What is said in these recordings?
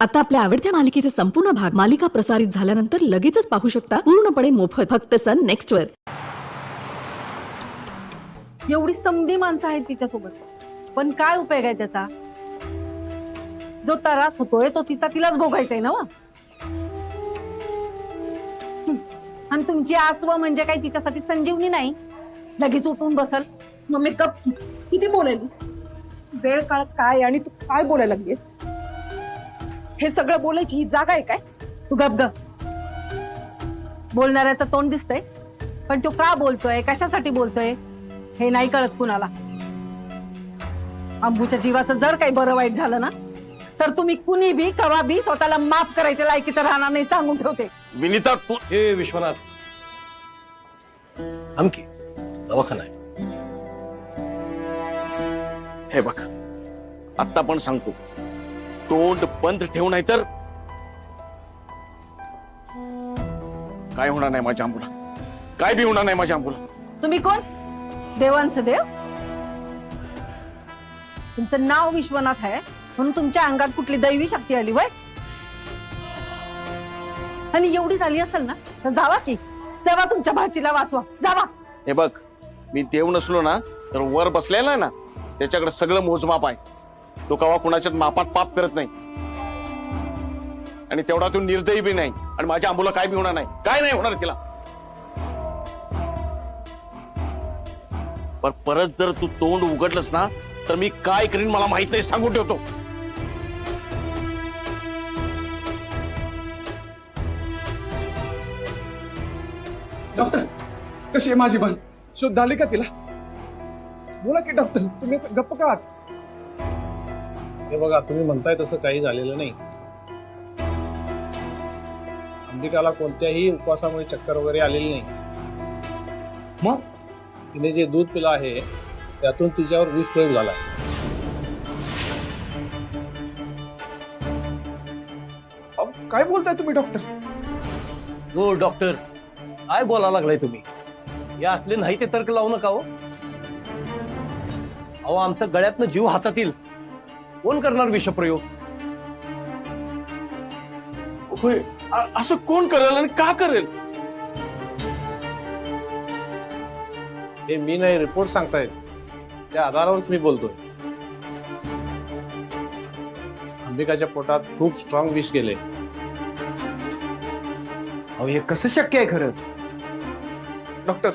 आता आपल्या आवडत्या मालिकेचे संपूर्ण भाग मालिका प्रसारित झाल्यानंतर लगेचच पाहू शकता पूर्णपणे मोफत फक्त सन नेक्स्ट वर. एवढी समधी माणसं आहेत तिच्यासोबत, पण काय उपयोग आहे त्याचा? जो त्रास होतोय तो तिलाच भोगायचा आहे ना व? आणि तुमची आसव म्हणजे काय तिच्यासाठी संजीवनी नाही, लगेच उठून बसल. मम्मी गप की, किती बोलायलीस? वेळ काळ काय आणि तू काय बोलायला लागली? हे सगळं बोलायची ही जागा आहे काय? तू गप ग. बोलणाऱ्याचं तोंड दिसतंय, पण तो का बोलतोय, कशासाठी बोलतोय हे नाही कळत कुणाला. अंबूच्या जीवाचं जर काही बरं वाईट झालं ना, तर तुम्ही कुणी बी कवा बी स्वतःला माफ करायच्या लायकीचं राहणार नाही, सांगून ठेवते. विनीता तू हे विश्वनाथ, आमकी दवाखाना आहे. हे बघ, आता पण सांगतो, तोंड बंद ठेवू नाही तर काय होणार नाही माझ्या आंबूला, काय बी होणार नाही माझ्या आंबूला. तुम्ही कोण? देवांचं देव? तुमचं नाव विश्वनाथ आहे म्हणून तुमच्या अंगात कुठली दैवी शक्ती आली वय? आणि एवढी झाली असेल ना तर जावा की, जावा तुमच्या भाचीला वाचवा, जावा. हे बघ, मी देव नसलो ना तर वर बसलेला आहे ना त्याच्याकडे सगळं मोजमाप आहे. तो कवा कुणाच्यात मापात पाप करत नाही आणि तेवढा तो निर्दयी बी नाही. आणि माझ्या आंबूला काय बी होणार नाही, काय नाही होणार तिला. पण परत जर तू तोंड उघडलंस ना तर मी काय करीन मला माहित नाही, सांगून ठेवतो. डॉक्टर, कशी आहे माझी बहीण? शोध झाली का तिला? बोला की डॉक्टर, तुम्ही असं गप्प का आहात? हे बघा, तुम्ही म्हणताय तसं काही झालेलं नाही. अंबिकाला कोणत्याही उपवासामुळे चक्कर वगैरे आलेली नाही. मग तिने जे दूध पिलं आहे त्यातून तिच्यावर विष प्रयोग झाला. अहो, काय बोलताय तुम्ही डॉक्टर? हो डॉक्टर, काय बोलायला लागलाय तुम्ही? हे असले नाही ते तर्क लावू नका हो. अहो, आमच्या गळ्यातनं जीव हातात येईल, कोण करणार विषप्रयोग? होय, असं कोण करेल आणि का करेल? हे मी नाही, रिपोर्ट सांगतायत, त्या आधारावरच मी बोलतोय. अंबिकाच्या पोटात खूप स्ट्रॉंग विष गेले. अहो, हे कसं शक्य आहे खरं? डॉक्टर,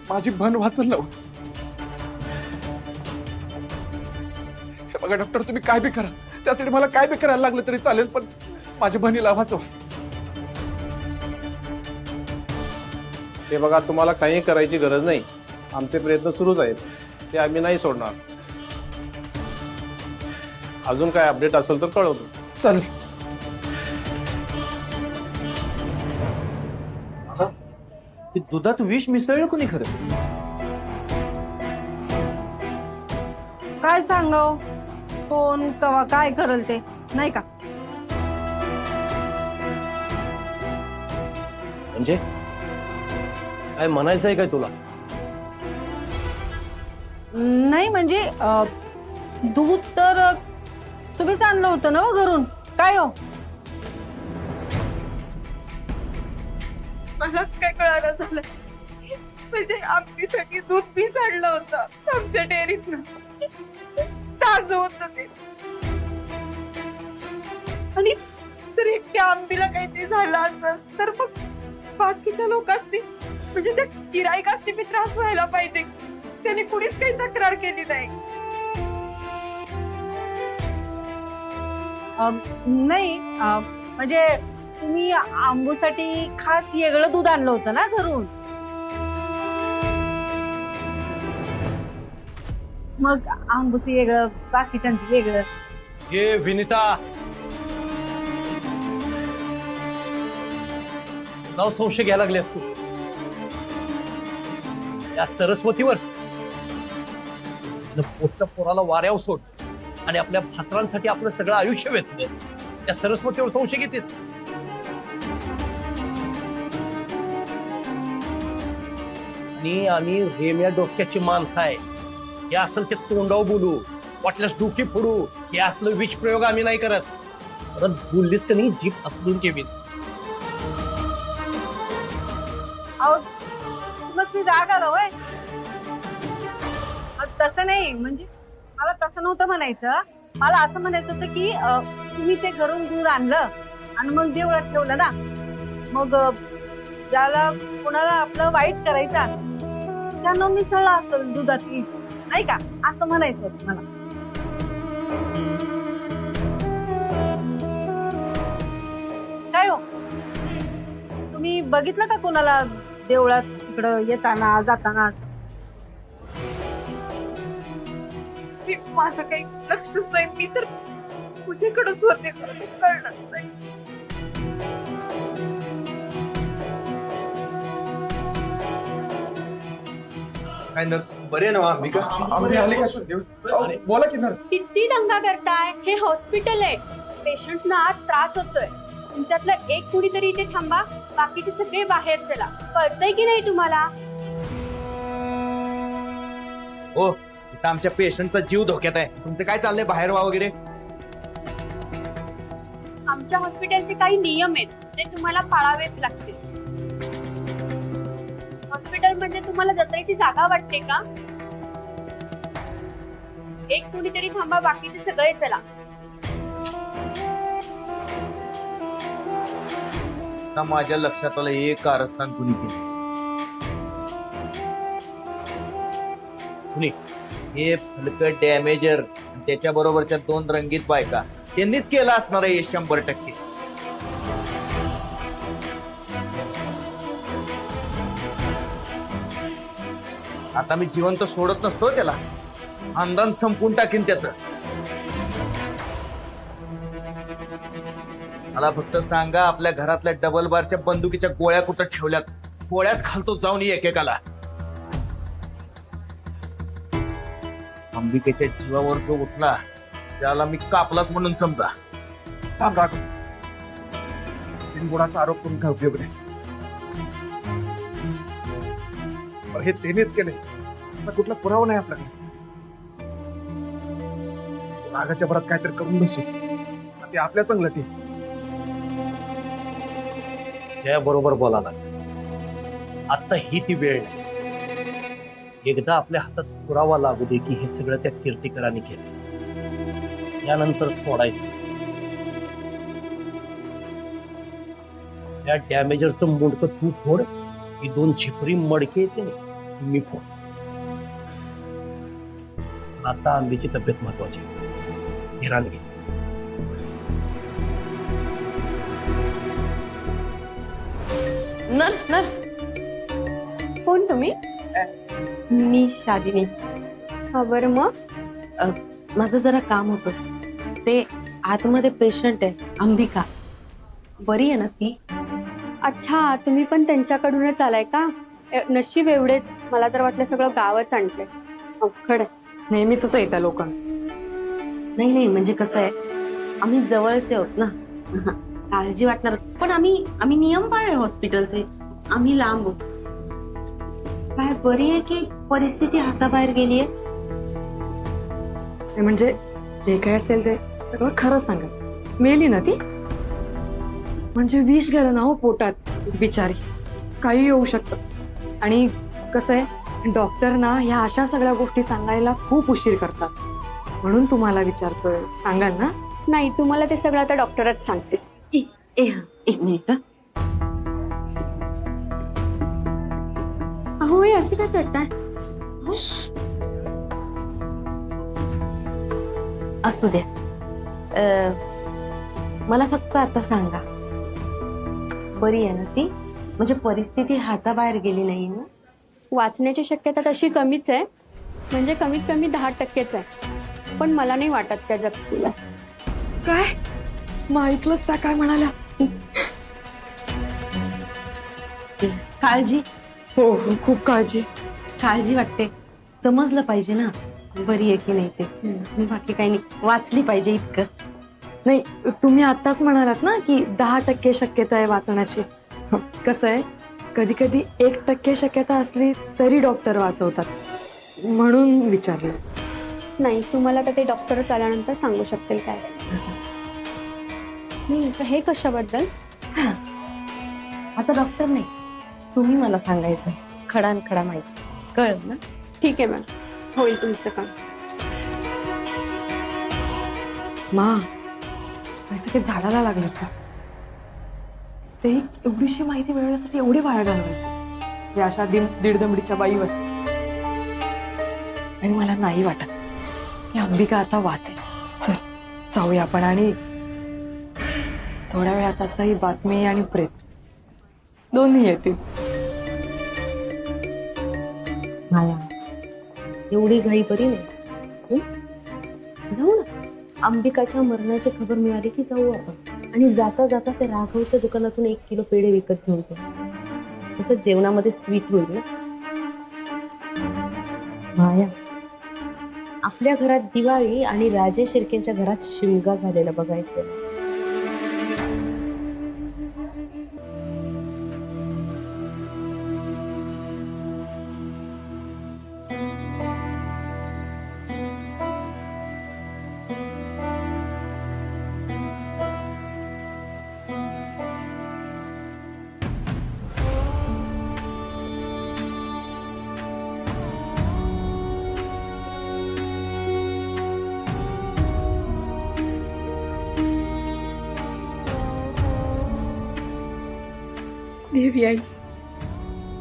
माझी बहीण वाचल ना. हे बघा डॉक्टर, तुम्ही काय बी करा, त्यासाठी मला काय बी करायला लागलं तरी चालेल, पण माझ्या बहिणीला वाचवा. हे बघा, तुम्हाला काही करायची गरज नाही. आमचे प्रयत्न सुरूच आहेत, ते आम्ही नाही सोडणार. अजून काय अपडेट असेल तर कळवतो. चालेल. दुधात विष मिसळलं कोणी खरं? काय सांगाव, कोण कवा काय करल ते नाही का? म्हणजे काय म्हणायचं आहे काय तुला? नाही म्हणजे दूध तर तुम्हीच आणलं होतं ना घरून, काय हो? मलाच काय कळालं झालं, म्हणजे आमटीसाठी दूध पीस आणलं होतं आमच्या डेअरीतनं, ताजं होतं ते. आणि जर एकट्या आंबीला काहीतरी झालं असेल तर मग बाकीच्या लोक असतील, म्हणजे त्या गिराईक असतील, त्रास व्हायला पाहिजे. त्याने कुणीच काही तक्रार केली नाही. नाही म्हणजे तुम्ही आंबूसाठी खास वेगळं दूध आणलं होतं ना घरून, मग आंबूचं वेगळं बाकीच्यांचं वेगळं. हे विनिता, नाव संशय घ्यायला लागलेस तू या सरस्वतीवर? पोटच्या पोराला वाऱ्यावर सोड आणि आपल्या भात्रांसाठी आपलं सगळं आयुष्य वेचलं, त्या सरस्वतीवर संशय घेतेस? आणि आम्ही रेम्या डोक्याची माणसं आहे, हे असेल ते तोंडावर बोलू, वाटल्यास डोकी फोडू, हे असलं विष प्रयोग आम्ही नाही करत. परत बोललीस का नाही जीप असलून ठेवीन. अहो मस्त राग आला होय. तसं नाही, म्हणजे मला तसं नव्हतं म्हणायचं. मला असं म्हणायचं होतं की तुम्ही ते घरून दूध आणलं आणि मग देवळात ठेवलं ना, मग ज्याला कोणाला आपलं वाईट करायचा त्यानं मिसळला असेल दुधात विष, नाही का, असं म्हणायचं होतं मला. काय हो, तुम्ही बघितलं का कोणाला देवळात तिकडं येताना जाताना? माझं काही लक्षच नाही. मी तर तुझ्याकडेच होते, कळलंच नाही. काय नर्स बरे ना अंबिका? आम्ही आले का शुद्ध बोला की नर्स. किती दंगा करताय? हे हॉस्पिटल आहे. पेशंट्सना त्रास होतोय. तुमच्यातलं एक कुणीतरी इथे थांबा, बाकीचे सगळे बाहेर चला. कळतंय की नाही तुम्हाला? हो, इथं आमच्या पेशंटचा जीव धोक्यात आहे. तुमचं काय चाललंय बाहेर वा वगैरे? आमच्या हॉस्पिटलचे काही नियम आहेत, ते तुम्हाला पाळावेच लागतील. हॉस्पिटल म्हणजे तुम्हाला जत्रेची जागा वाटते का? एक कुणीतरी थांबा, बाकीचे सगळे चला. ना माझ्या लक्षात आलं एक कारस्थान कुणी केलं. कुणी? हे फलकट डॅमेजर त्याच्या बरोबरच्या 2 रंगीत बायका त्यांनीच केलं असणार आहे 100%. आता मी जिवंत सोडत नसतो त्याला, अंदाज संपून टाकीन त्याचं. मला फक्त सांगा, आपल्या घरातल्या डबल बारच्या बंदुकीच्या गोळ्या कुठं ठेवल्यात? गोळ्याच खालतो जाऊन एकेकाला. अंबिकेच्या जीवावर जो उठला त्याला मी कापलाच म्हणून समजा. थांब राघव, बिनबुडाचा आरोप करून काय उपयोग नाही. हे त्यानेच केले असा कुठला पुरावा नाही आपल्याकडे. रागाच्या भरात काहीतरी करून बसशील, ते आपल्या चांगलं ते. त्या बरोबर बोला ना. आता ही ती वेळ नाही. एकदा आपल्या हातात पुरावा लागू दे की हे सगळं त्या कीर्तिकरांनी केलं, त्यानंतर सोडायचं. त्या डॅमेजरचं मुंडकं तू फोड, ही 2 झिपरी मडके येते ना, मी फोड. आता आंबीची तब्येत महत्वाची, धिराण घे. नर्स नर्स, कोण तुम्ही? मी शालिनी. हा बरं, मग माझं जरा काम होतं. ते आतमध्ये पेशंट आहे अंबिका, बरी आहे ना ती? अच्छा, तुम्ही पण त्यांच्याकडूनच आलाय का? नशीब एवढेच, मला तर वाटलं सगळं गावच आणलंय. अवघड आहे. नेहमीच आहे त्या लोकांना. नाही नाही, म्हणजे कसं आहे, आम्ही जवळचे आहोत ना, काळजी वाटणार. पण आम्ही नियम पाळले हॉस्पिटलचे. आम्ही लांब आहोत. काय बरी आहे की परिस्थिती हाताबाहेर गेलीये? म्हणजे जे काय असेल ते सगळं खरं सांगा. मेली ना ती, म्हणजे विष गेलं ना हो पोटात, बिचारी. काही येऊ शकतं. आणि कसं आहे, डॉक्टर ना ह्या अशा सगळ्या गोष्टी सांगायला खूप उशीर करतात. म्हणून तुम्हाला विचारतोय, सांगाल ना? नाही, तुम्हाला ते सगळं आता डॉक्टरच सांगते. एक मिनिट. अहो, हे असे काय करताय? असू द्या. मला फक्त आता सांगा, बरी आहे ना ती? म्हणजे परिस्थिती हाताबाहेर गेली नाही ना? वाचण्याची शक्यता तशी कमीच आहे, म्हणजे कमीत कमी 10%च आहे. पण मला नाही वाटत त्या जगतील. काय मग ऐकलंच त्या काय म्हणाल्या? काळजी. हो, खूप काळजी. काळजी वाटते. समजलं पाहिजे ना बरी आहे की नाही ते. मी बाकी काही नाही, वाचली पाहिजे इतकंच. नाही, तुम्ही आताच म्हणालात ना की 10% शक्यता आहे वाचण्याची. कसं आहे, कधी कधी 1% शक्यता असली तरी डॉक्टर वाचवतात, म्हणून विचारलं. नाही तुम्हाला तर ते डॉक्टरच आल्यानंतर सांगू शकतील काय. नाही तर हे कशाबद्दल? आता डॉक्टर नाही, तुम्ही मला सांगायचं खडान खडा माहिती कळलं ना. ठीक आहे मॅम, होईल तुमचं काम. मा पैसे काही झाडाला लागले का? ते एवढीशी माहिती मिळवण्यासाठी एवढी वाया घालवायची या अशा दीडदमडीच्या बाईवर. आणि मला नाही वाटत की अंबिका आता वाचेल. चल जाऊया आपण आणि थोड्या वेळात असं ही बातमी आणि प्रेत दोन्ही येतील. माया एवढी घाई बरी नाही. हं? जाऊ ना, अंबिकाच्या मरणाची खबर मिळाली की जाऊ आपण. आणि जाता जाता त्या राघवच्या दुकानातून 1 किलो पेढे विकत घेऊन जाऊ. तसं जेवणामध्ये स्वीट होईल ना. माया आपल्या घरात दिवाळी आणि राजेश शिर्केंच्या घरात शिमगा झालेला बघायचं. देवी आई,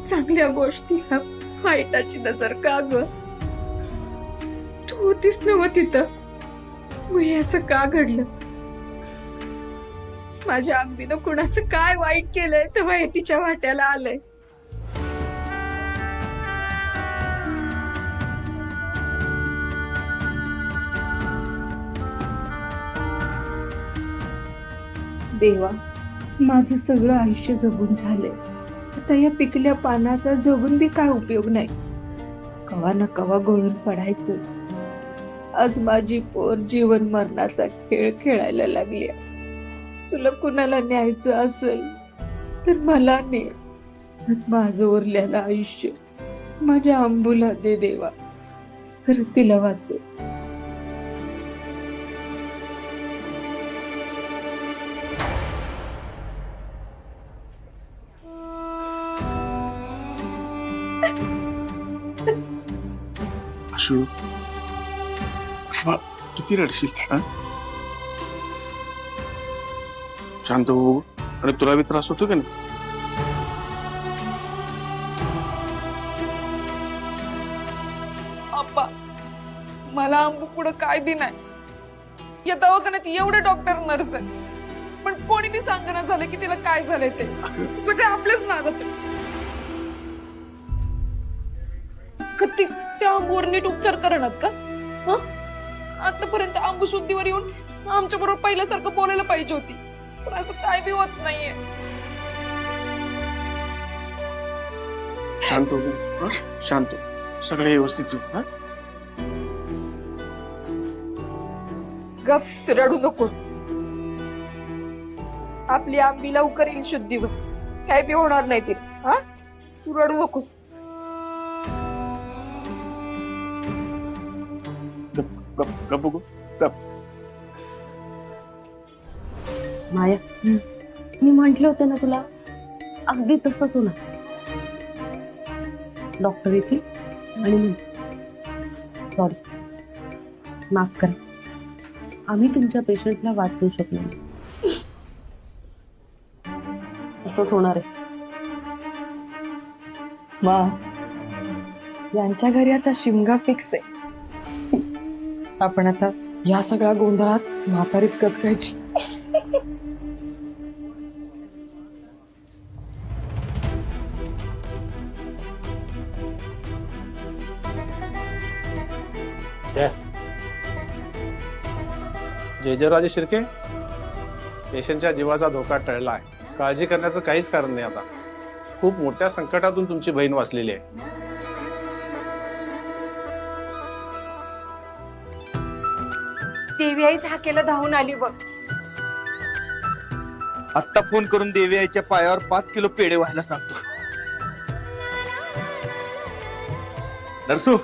चांगल्या गोष्टीला वाईटाची नजर का ग? तू होतीस नव तिथं, मग हे असं का घडलं? माझ्या आंबीनं कुणाचं काय वाईट केलंय तेव्हा हे तिच्या वाट्याला आलंय. देवा, माझं सगळं आयुष्य जगून झालंय. आता या पिकल्या पानाचा जगून बी काय उपयोग नाही. कवा ना कवा गळून पडायचंच. आज माझी पोर जीवन मरणाचा खेळ खेळायला लागली. तुला कुणाला न्यायचं असेल तर मला ने. माझं उरलेलं आयुष्य माझ्या अंबूला दे देवा, तर तिला वाचव. अशू किती रडशील? हा? शांत हो. आणि तुला बी त्रास होतो का नाही? अप्पा, मला अंबू पुढं काय बी नाही. या दवाखान्यात एवढे डॉक्टर नर्स आहेत, पण कोणी बी सांगणं झालं की तिला काय झालंय ते. सगळे आपलेच नागत. कधी त्या अंबूवर नीट उपचार करणार का? आतापर्यंत अंबू शुद्धीवर येऊन आमच्या बरोबर पहिल्यासारखं बोलायला पाहिजे होती, पण असं काय बी होत नाहीये. शांत हो. हा? शांत हो. सगळे व्यवस्थित हो. हा? गप, रडू नकोस. आपली आंबी लवकर येईल शुद्धीवर, काय बी होणार नाही ते. हा, तू रडू नकोस. गप गप गप बघू. गप. माया मी म्हंटल होतं ना तुला, अगदी तसंच होणार. डॉक्टर येतील आणि सॉरी, माफ करा, आम्ही तुमच्या पेशंटला वाचवू शकलो नाही. असंच होणार आहे. मा यांच्या घरी आता शिमगा फिक्स आहे. आपण आता या सगळ्या गोंधळात म्हातारीच कचकायची. जय जय राजे शिर्के, पेशंटच्या जीवाचा धोका टळला आहे. काळजी करण्याचं काहीच कारण नाही. आता खूप मोठ्या संकटातून तुमची बहीण वाचलेली आहे. देवी आई झाकेला धावून आली बघ. आत्ता फोन करून देवी आईच्या पायावर 5 किलो पेढे व्हायला सांगतो. नरसू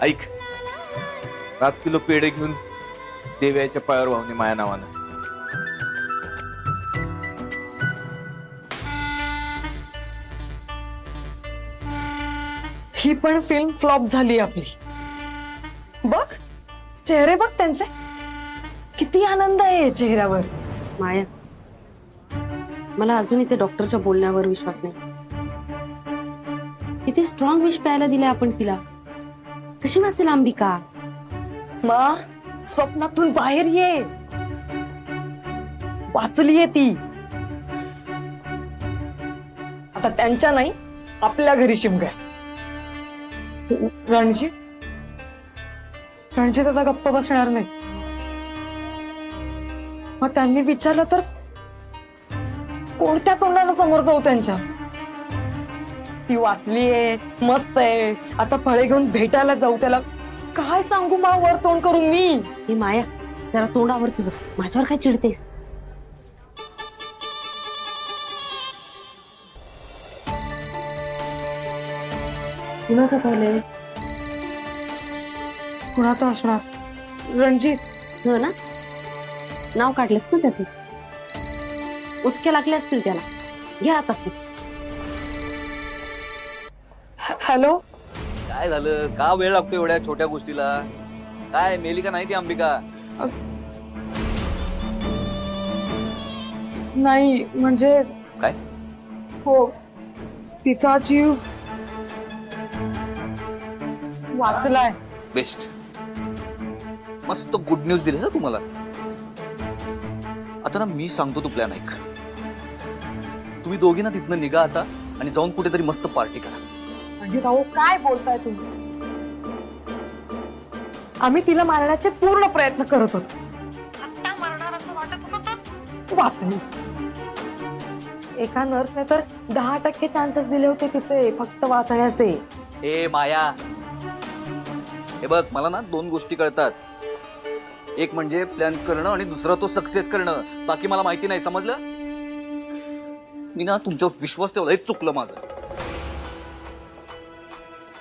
ऐक, 5 किलो पेढे घेऊन देव्याच्या पायावर वाहुनी माया नावानं. ही पण फिल्म फ्लॉप झाली आपली. बघ चेहरे बघ त्यांचे, किती आनंद आहे चेहऱ्यावर. माया, मला अजूनही त्या डॉक्टरच्या बोलण्यावर विश्वास नाही. किती स्ट्रॉंग विष प्यायला दिलाय आपण तिला. कशी वाचेल अंबिका? मा, स्वप्नातून बाहेर ये. वाचलीये ती. आता त्यांच्या नाही, आपल्या घरी शिमगाय. रणजित आता गप्प बसणार नाही. मग त्यांनी विचारलं तर कोणत्या तोंडाला समोर जाऊ त्यांच्या? ती वाचलीये, मस्त आहे, आता फळे घेऊन भेटायला जाऊ त्याला. काय सांगू मा वर तोंड करून मी? हे माया, जरा तोंडावर तुझं. माझ्यावर काय चिडतेस? कुणाचं पाहिलंय? कुणाचं असणार? रणजित. हो ना, नाव काढलंस ना त्याचे. उचके लागले असतील त्याला. घ्या आता फोन. हॅलो. काय झालं? का वेळ लागतो एवढ्या छोट्या गोष्टीला? काय मेली का नाही ती अंबिका? नाही म्हणजे काय? हो, तिचा जीव वाचलाय. बेस्ट. मस्त गुड न्यूज दिली ना तुम्हाला. आता ना मी सांगतो तू प्लॅन ऐक. तुम्ही दोघी ना तिथनं निघा आता आणि जाऊन कुठेतरी मस्त पार्टी करा. म्हणजे भाऊ काय बोलताय तुम्ही? आम्ही तिला मारण्याचे पूर्ण प्रयत्न करत होतो. आता मरणार असं वाटत होतं तर वाचली. एका नर्सने तर 10% चान्सेस दिले होते तिचे फक्त वाचण्याचे. ए माया, हे बघ, मला ना 2 गोष्टी कळतात. एक म्हणजे प्लॅन करणं आणि दुसरं तो सक्सेस करणं. बाकी मला माहिती नाही, समजलं? मी ना तुमच्यावर विश्वास ठेवला, हेच चुकलं माझं.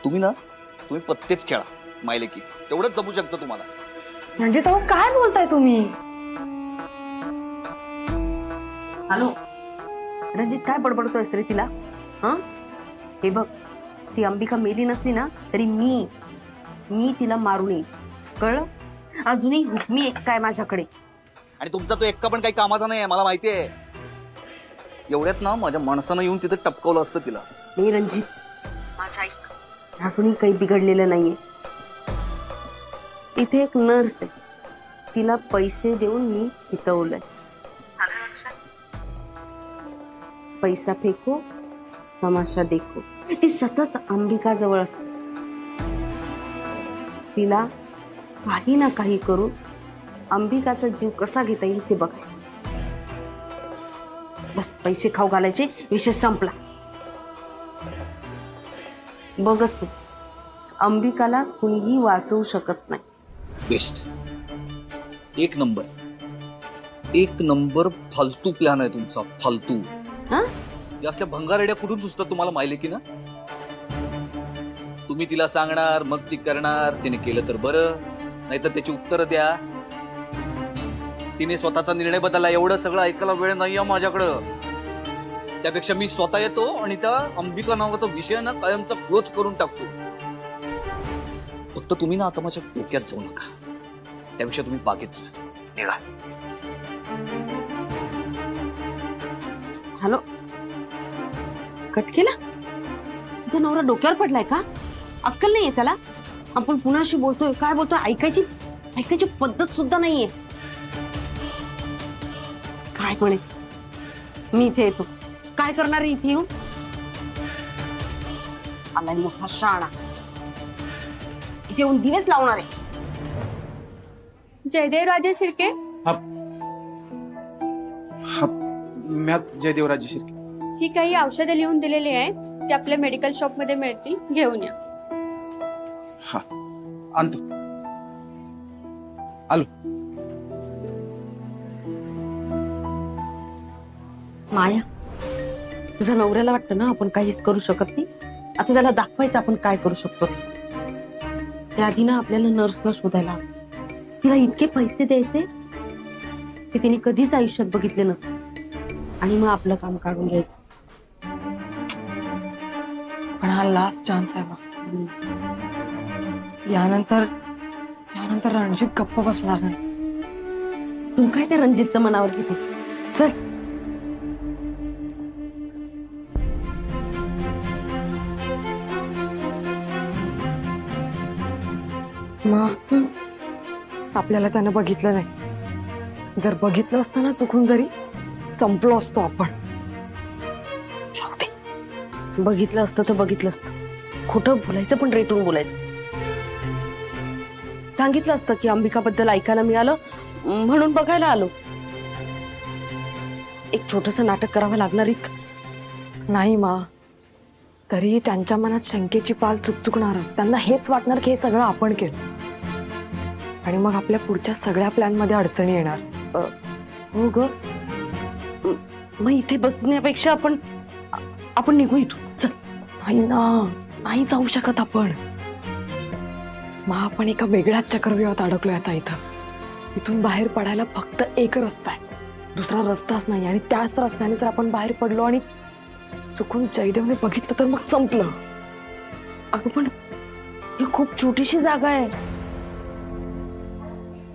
तुम्ही पत्तेच खेळा मायलेकी, तेवढंच जमू शकतं तुम्हाला. म्हणजे तो काय बोलताय तुम्ही? हॅलो रणजित, काय बडबडतोयस रे तिला? हा, हे बघ, ती अंबिका मेली नसली ना तरी मी तिला मारून येईल, कळलं? अजूनही हुकमी एक काय माझ्याकडे. आणि तुमचा तो एक्का पण काही कामाचा नाही आहे, मला माहिती आहे. एवढ्यात ना माझ्या माणसानं येऊन तिथे टपकवलं असतं तिला. नाही रणजित, माझा ऐक, अजूनही काही बिघडलेलं नाहीये. इथे एक नर्स आहे, तिला पैसे देऊन मी हितवलंय. पैसा फेको तमाशा देखो. ती सतत अंबिका जवळ असते. तिला काही ना काही करून अंबिकाचा जीव कसा घेता येईल ते बघायचं. बस पैसे खाऊ घालायचे, विषय संपला. बघच तू, अंबिकाला कुणीही वाचवू शकत नाही. बेस्ट. एक नंबर फालतू प्लॅन आहे तुमचा, फालतू. हा? या असल्या भंगारड्या कुठून सुचतात तुम्हाला माहिले की ना? तुम्ही तिला सांगणार, मग ती करणार. तिने केलं तर बरं, नाहीतर त्याची उत्तर द्या. तिने स्वतःचा निर्णय बदलला, एवढं सगळं ऐकायला वेळ नाहीये माझ्याकडं. त्यापेक्षा मी स्वतः येतो आणि त्या अंबिका नावाचा विषय ना कायमचा क्लोज करून टाकतो. फक्त तुम्ही ना आता माझ्या डोक्यात जाऊ नका. त्यापेक्षा तुम्ही बागेत जा. निघा. हॅलो, कट केला? तुझा नवरा डोक्यावर पडलाय का? अक्कल नाहीये त्याला? आपण पुन्हाशी बोलतोय, काय बोलतोय ऐकायची पद्धत सुद्धा नाहीये. काय म्हणे, मी इथे येतो. काय करणार आहे इथे येऊन? आलाय मोठा शाणा, इथे येऊन दिवेच लावणार आहे. जयदेव राजे शिर्के. मॅच जयदेवराजे शिर्के. ही काही औषधं लिहून दिलेली आहेत, ती आपल्या मेडिकल शॉप मध्ये मिळतील, घेऊन या. हा, आणतो. आलो. माया, तुझ्या नवऱ्याला वाटतं ना आपण काहीच करू शकत नाही. आता त्याला दाखवायचं आपण काय करू शकतो. त्याआधी ना आपल्याला नर्सला शोधायला हवं. तिला इतके पैसे द्यायचे ते तिने कधीच आयुष्यात बघितले नसते आणि मग आपलं काम काढून घ्यायचं. पण हा लास्ट चान्स आहे बा. यानंतर रणजित गप्प बसणार नाही. तू काय त्या रणजितचं मनावर घेते? चल. मग आपल्याला त्यानं बघितलं नाही. जर बघितलं असतं ना चुकून जरी संपलो असतो आपण. जाऊ दे. बघितलं असतं तर बघितलं असतं. खोटं बोलायचं पण रेटून बोलायचं. सांगितलं असतं की अंबिकाबद्दल ऐकायला मिळालं म्हणून बघायला आलो. एक छोटस नाटक करावं लागणार इतकंच. नाही मा, तरी त्यांच्या मनात शंकेची पाल चुकचुकणारच. त्यांना हेच वाटणार की हे सगळं आपण केलं आणि मग आपल्या पुढच्या सगळ्या प्लॅन मध्ये अडचणी येणार. हो ग. मग इथे बसण्यापेक्षा आपण निघू इथून. चल. नाही ना, नाही जाऊ शकत आपण. मग आपण एका वेगळ्याच चक्रव्यूहात अडकलोय आता इथं. इथून बाहेर पडायला फक्त एक रस्ता आहे, दुसरा रस्ताच नाही. आणि त्याच रस्त्याने जर आपण बाहेर पडलो आणि चुकून जयदेवने बघितलं तर मग संपलं. अगं पण ही खूप छोटीशी जागा आहे.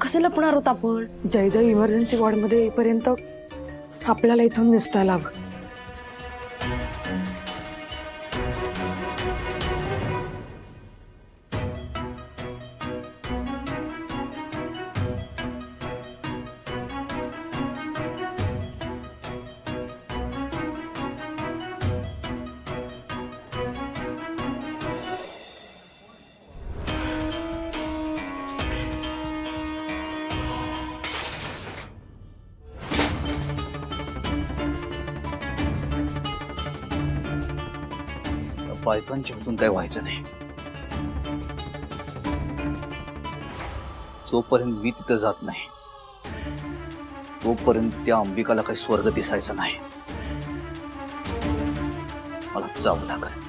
कसे लपणार होत आपण? जयदेव इमर्जन्सी वॉर्डमध्ये येईपर्यंत आपल्याला इथून निसटायला हवं. बायकांच्या हातून काय व्हायचं नाही. जोपर्यंत मी तिथं जात नाही तोपर्यंत त्या अंबिकाला काही स्वर्ग दिसायचं नाही. मला जावं लागेल.